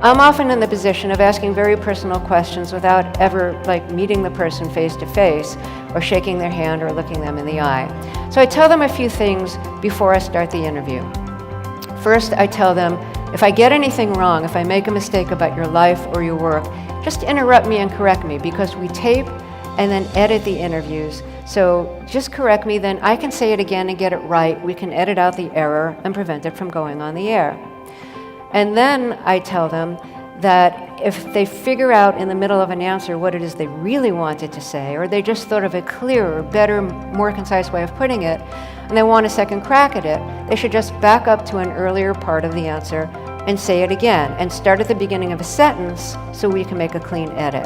I'm often in the position of asking very personal questions without ever meeting the person face to face or shaking their hand or looking them in the eye. So I tell them a few things before I start the interview. First, I tell them, if I get anything wrong, if I make a mistake about your life or your work, just interrupt me and correct me, because we tape and then edit the interviews. So just correct me, then I can say it again and get it right. We can edit out the error and prevent it from going on the air. And then I tell them that if they figure out in the middle of an answer what it is they really wanted to say, or they just thought of a clearer, better, more concise way of putting it, and they want a second crack at it, they should just back up to an earlier part of the answer and say it again, and start at the beginning of a sentence so we can make a clean edit.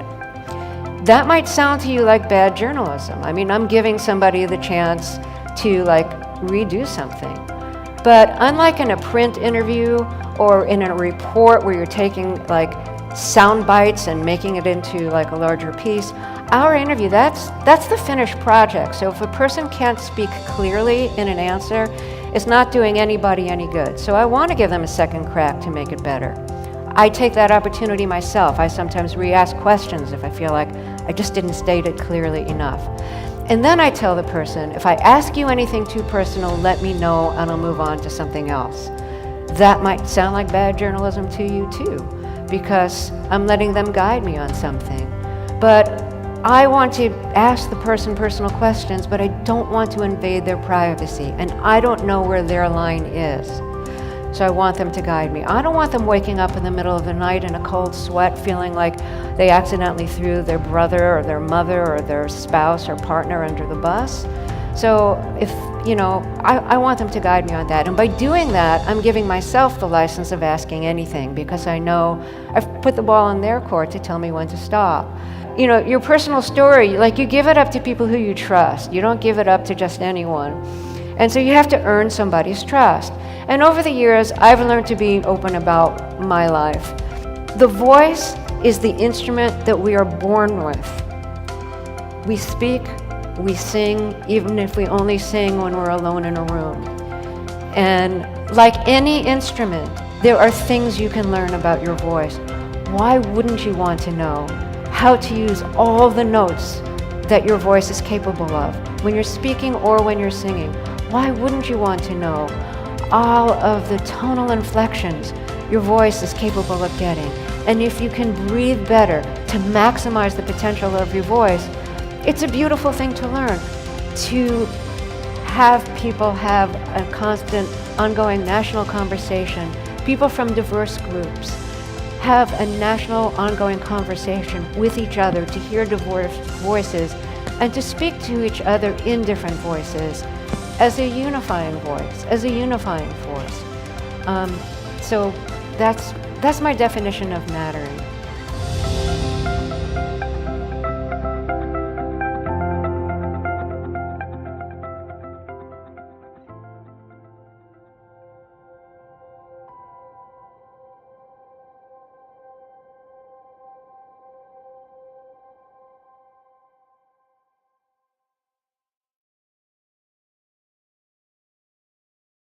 That might sound to you like bad journalism. I mean, I'm giving somebody the chance to redo something. But unlike in a print interview or in a report where you're taking sound bites and making it into a larger piece, our interview, that's the finished project. So if a person can't speak clearly in an answer, it's not doing anybody any good. So I want to give them a second crack to make it better. I take that opportunity myself. I sometimes re-ask questions if I feel like I just didn't state it clearly enough. And then I tell the person, if I ask you anything too personal, let me know and I'll move on to something else. That might sound like bad journalism to you too, because I'm letting them guide me on something. But I want to ask the person personal questions, but I don't want to invade their privacy, and I don't know where their line is. So I want them to guide me. I don't want them waking up in the middle of the night in a cold sweat feeling like they accidentally threw their brother or their mother or their spouse or partner under the bus. So I want them to guide me on that. And by doing that, I'm giving myself the license of asking anything, because I know I've put the ball in their court to tell me when to stop. Your personal story, you give it up to people who you trust. You don't give it up to just anyone. And so you have to earn somebody's trust. And over the years, I've learned to be open about my life. The voice is the instrument that we are born with. We speak, we sing, even if we only sing when we're alone in a room. And like any instrument, there are things you can learn about your voice. Why wouldn't you want to know how to use all the notes that your voice is capable of when you're speaking or when you're singing? Why wouldn't you want to know all of the tonal inflections your voice is capable of getting? And if you can breathe better to maximize the potential of your voice, it's a beautiful thing to learn. To have people have a constant, ongoing national conversation, people from diverse groups have a national, ongoing conversation with each other, to hear diverse voices and to speak to each other in different voices as a unifying voice, as a unifying force. So that's my definition of mattering.